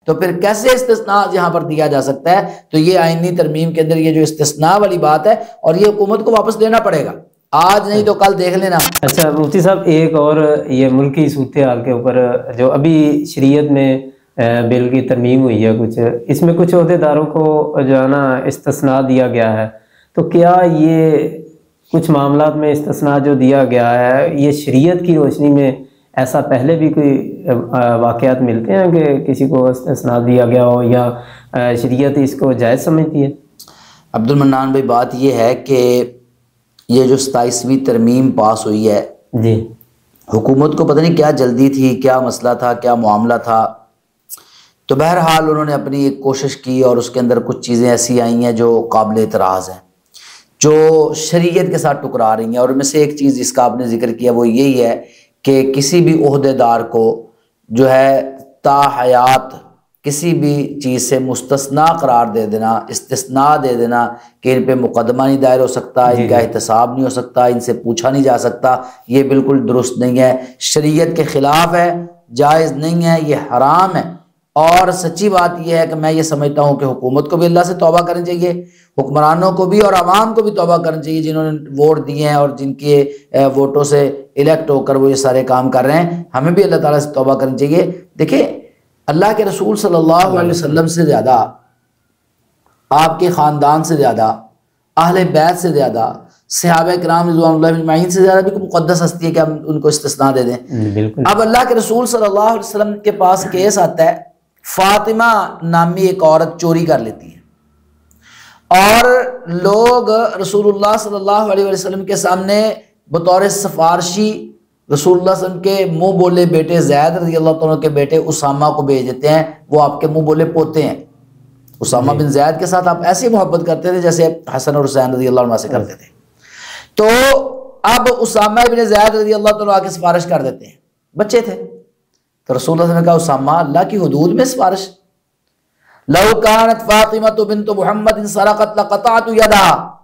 تو پھر کیسے استثناء یہاں پر دیا جا سکتا ہے؟ تو یہ آئینی ترمیم کے اندر یہ جو استثناء والی بات ہے، اور یہ حکومت کو واپس لینا پڑے گا، آج نہیں تو کل دیکھ لینا۔ اچھا مفتی صاحب، ایک اور یہ ملکی صورتحال کے اوپر جو ابھی شریعت میں بل کی ترمیم ہوئی ہے کچھ، اس میں کچھ عہدیداروں کو جو ہے نا استثناء دیا گیا ہے، تو کیا یہ کچھ معاملات میں استثناء جو دیا گیا ہے یہ شریعت کی روشنی میں ایسا پہلے بھی کوئی واقعات ملتے ہیں کہ کسی کو استثناء دیا گیا ہو، یا شریعت اس کو جائز سمجھتی ہے؟ عبد المنان بھائی، بات یہ ہے کہ یہ جو 27ویں ترمیم پاس ہوئی ہے، جی، حکومت کو پتہ نہیں کیا جلدی تھی، کیا مسئلہ تھا، کیا معاملہ تھا، تو بہرحال انہوں نے اپنی ایک کوشش کی اور اس کے اندر کچھ چیزیں ایسی آئی ہیں جو قابل اعتراض ہیں، جو شریعت کے ساتھ ٹکرا رہی ہیں۔ اور ان میں سے ایک چیز جس کا آپ نے ذکر کیا وہ یہی ہے کہ کسی بھی عہدیدار کو جو ہے تا حیات کسی بھی چیز سے مستثنیٰ قرار دے دینا، استثناء دے دینا کہ ان پہ مقدمہ نہیں دائر ہو سکتا، ان کا احتساب نہیں ہو سکتا، ان سے پوچھا نہیں جا سکتا، یہ بالکل درست نہیں ہے، شریعت کے خلاف ہے، جائز نہیں ہے، یہ حرام ہے۔ اور سچی بات یہ ہے کہ میں یہ سمجھتا ہوں کہ حکومت کو بھی اللہ سے توبہ کرنی چاہیے، حکمرانوں کو بھی اور عوام کو بھی توبہ کرنی چاہیے، جنہوں نے ووٹ دیے ہیں اور جن کے ووٹوں سے الیکٹ ہو کر وہ یہ سارے کام کر رہے ہیں، ہمیں بھی اللہ تعالیٰ سے توبہ کرنی چاہیے۔ دیکھیں، اللہ کے رسول صلی اللہ علیہ وسلم سے زیادہ، آپ کے خاندان سے زیادہ، اہل بیت سے زیادہ، صحابہ کرام رضوان اللہ اجمعین سے زیادہ بھی کوئی مقدس ہستی ہے کہ ہم ان کو استثناء دے دیں؟ اب اللہ کے رسول صلی اللہ علیہ وسلم کے پاس کیس آتا ہے، فاطمہ نامی ایک عورت چوری کر لیتی ہے، اور لوگ رسول اللہ صلی اللہ علیہ وسلم کے سامنے بطور سفارشی رسول اللہ صلی اللہ علیہ وسلم کے منہ بولے بیٹے زید رضی اللہ عنہ کے بیٹے اسامہ کو بھیج دیتے ہیں، وہ آپ کے منہ بولے پوتے ہیں۔ اسامہ بن زید کے ساتھ آپ ایسی محبت کرتے تھے جیسے حسن اور حسین رضی اللہ عنہ سے کرتے تھے، تو اب اسامہ بن زید رضی اللہ عنہ آ کے سفارش کر دیتے ہیں، بچے تھے، تو رسول اللہ صلی اللہ علیہ وسلم نے کہا اسامہ اللہ کی حدود میں سفارش، لو کانت فاطمہ بنت محمد سرقت لقطعت یدها،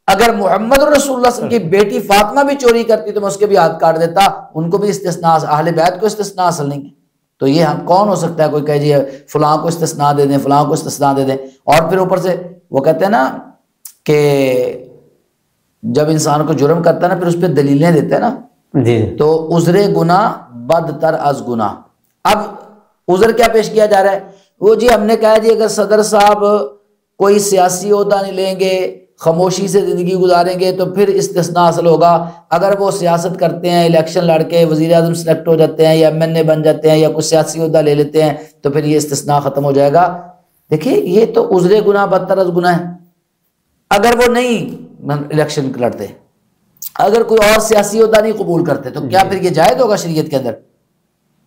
اگر محمد رسول اللہ صلی اللہ علیہ وسلم کی بیٹی فاطمہ بھی چوری کرتی تو میں اس کے بھی ہاتھ کاٹ دیتا، ان کو بھی استثناء، اہل بیت کو استثناء حاصل نہیں ہے۔ تو یہ ہم کون ہو سکتا ہے کوئی کہے جی فلاں کو استثناء دے دیں، فلاں کو استثناء دے دیں، اور پھر اوپر سے وہ کہتے ہیں نا کہ جب انسان کو جرم کرتا ہے نا پھر اس پہ دلیلیں دیتے ہیں نا، جی، تو عذر گناہ بدتر از گناہ۔ اب عذر کیا پیش کیا جا رہا ہے؟ وہ جی ہم نے کہا جی اگر صدر صاحب کوئی سیاسی عہدہ نہیں لیں گے، خاموشی سے زندگی گزاریں گے تو پھر استثناء حاصل ہوگا، اگر وہ سیاست کرتے ہیں، الیکشن لڑ کے وزیر اعظم سلیکٹ ہو جاتے ہیں یا ایم این اے بن جاتے ہیں یا کوئی سیاسی عہدہ لے لیتے ہیں تو پھر یہ استثناء ختم ہو جائے گا۔ دیکھیں یہ تو عذر گناہ بدتر از گناہ ہے۔ اگر وہ نہیں الیکشن لڑتے، اگر کوئی اور سیاسی عہدہ نہیں قبول کرتے تو کیا پھر یہ جائز ہوگا شریعت کے اندر؟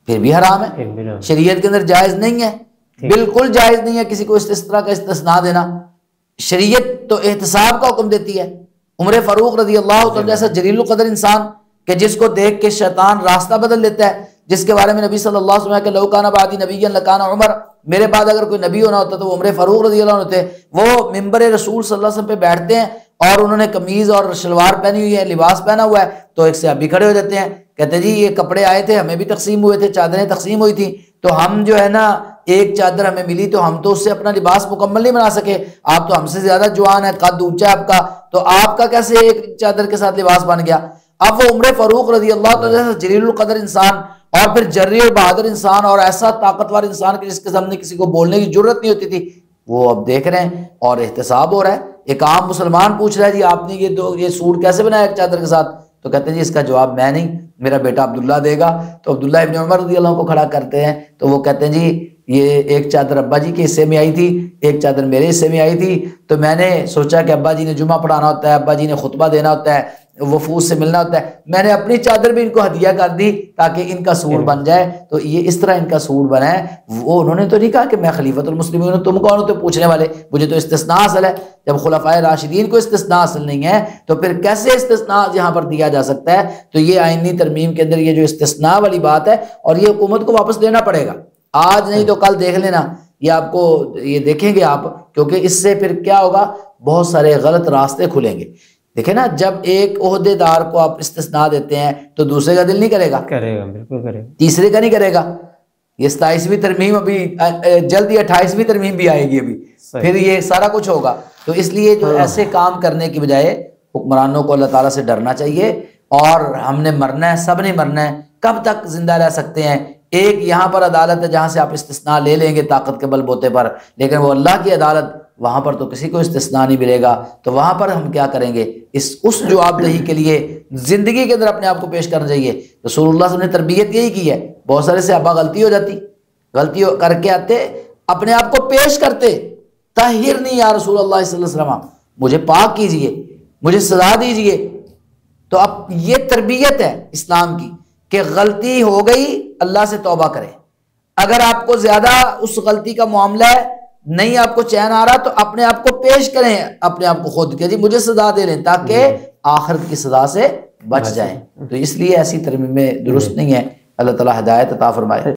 پھر بھی حرام ہے، شریعت کے اندر جائز نہیں ہے، بالکل جائز نہیں ہے کسی کو اس طرح کا استثناء دینا۔ شریعت تو احتساب کا حکم دیتی ہے۔ عمر فاروق رضی اللہ عنہ جیسا جلیل القدر انسان کہ جس کو دیکھ کے شیطان راستہ بدل لیتا ہے، جس کے بارے میں نبی صلی اللہ علیہ وسلم کہ لو کان بعدی نبی لکان عمر، میرے بعد اگر کوئی نبی ہونا ہوتا تو وہ عمر فاروق رضی اللہ عنہ تھے۔ وہ ممبر رسول صلی اللہ علیہ وسلم پہ بیٹھتے ہیں اور انہوں نے قمیض اور شلوار پہنی ہوئی ہے، لباس پہنا ہوا ہے، تو ایک صحابی کھڑے ہو جاتے ہیں، کہتے ہیں جی یہ کپڑے آئے تھے، ہمیں بھی تقسیم ہوئے تھے، چادریں تقسیم ہوئی تھی، تو ہم جو ہے نا ایک چادر ہمیں ملی تو ہم تو اس سے اپنا لباس مکمل نہیں بنا سکے، آپ تو ہم سے زیادہ جوان ہے، قد اونچا ہے آپ کا، تو آپ کا کیسے ایک چادر کے ساتھ لباس بن گیا؟ اب وہ عمر فاروق رضی اللہ عنہ جیسا جلیل القدر انسان اور پھر جری اور بہادر انسان اور ایسا طاقتور انسان کہ جس کے سامنے کسی کو بولنے کی جرت نہیں ہوتی تھی، وہ اب دیکھ رہے ہیں اور احتساب ہو رہا ہے۔ ایک عام مسلمان پوچھ رہا ہے جی آپ نے یہ سوٹ کیسے بنایا ایک چادر کے ساتھ؟ تو کہتے ہیں جی اس کا جواب میں نہیں، میرا بیٹا عبداللہ دے گا۔ تو عبداللہ ابن عمر رضی اللہ عنہ کو کھڑا کرتے ہیں تو وہ کہتے ہیں جی یہ ایک چادر ابا جی کے حصے میں آئی تھی، ایک چادر میرے حصے میں آئی تھی، تو میں نے سوچا کہ ابا جی نے جمعہ پڑھانا ہوتا ہے، ابا جی نے خطبہ دینا ہوتا ہے، وفود سے ملنا ہوتا ہے، میں نے اپنی چادر بھی ان کو ہدیہ کر دی تاکہ ان کا سوٹ بن جائے۔ تو یہ اس طرح ان کا سوٹ بنا ہے۔ وہ انہوں نے تو نہیں کہا کہ میں خلیفۃ المسلمین ہوں، تم کون ہو تو پوچھنے والے، مجھے تو استثناء حاصل ہے۔ جب خلفائے راشدین کو استثناء حاصل نہیں ہے تو پھر کیسے استثناء یہاں پر دیا جا سکتا ہے؟ تو یہ آئینی ترمیم کے اندر یہ جو استثناء والی بات ہے، اور یہ حکومت کو واپس لینا پڑے گا، آج نہیں تو کل دیکھ لینا، یہ آپ کو یہ دیکھیں گے آپ، کیونکہ اس سے پھر کیا ہوگا، بہت سارے غلط راستے کھلیں گے۔ دیکھیں نا جب ایک عہدے دار کو آپ استثناء دیتے ہیں تو دوسرے کا دل نہیں کرے گا، کرے گا، بالکل کرے گا، تیسرے کا نہیں کرے گا۔ یہ 27ویں ترمیم ابھی جلد ہی 28ویں ترمیم بھی آئے گی ابھی، پھر یہ سارا کچھ ہوگا. تو اس لیے جو ایسے کام کرنے کی بجائے حکمرانوں کو اللہ تعالیٰ سے ڈرنا چاہیے. اور ہم نے مرنا ہے، سب نے مرنا ہے. کب تک زندہ رہ سکتے ہیں؟ ایک یہاں پر عدالت ہے جہاں سے آپ استثناء لے لیں گے طاقت کے بل بوتے پر، لیکن وہ اللہ کی عدالت، وہاں پر تو کسی کو استثناء نہیں ملے گا. تو وہاں پر ہم کیا کریں گے؟ اس جواب دہی کے لیے زندگی کے اندر اپنے آپ کو پیش کرنا چاہیے. رسول اللہ صلی اللہ علیہ وسلم نے تربیت یہی کی ہے. بہت سارے صحابہ غلطی ہو جاتی، غلطی کر کے آتے، اپنے آپ کو پیش کرتے، طہرنی یا رسول اللہ صلی اللہ علیہ وسلم، مجھے پاک کیجئے، مجھے سزا دیجئے. تو اب یہ تربیت ہے اسلام کی کہ غلطی ہو گئی اللہ سے توبہ کریں. اگر آپ کو زیادہ اس غلطی کا معاملہ ہے، نہیں آپ کو چین آ رہا، تو اپنے آپ کو پیش کریں، اپنے آپ کو خود کہ جی مجھے سزا دے لیں تاکہ آخرت کی سزا سے بچ جائیں. تو اس لیے ایسی ترمیمیں درست نہیں ہیں. اللہ تعالیٰ ہدایت عطا فرمائے.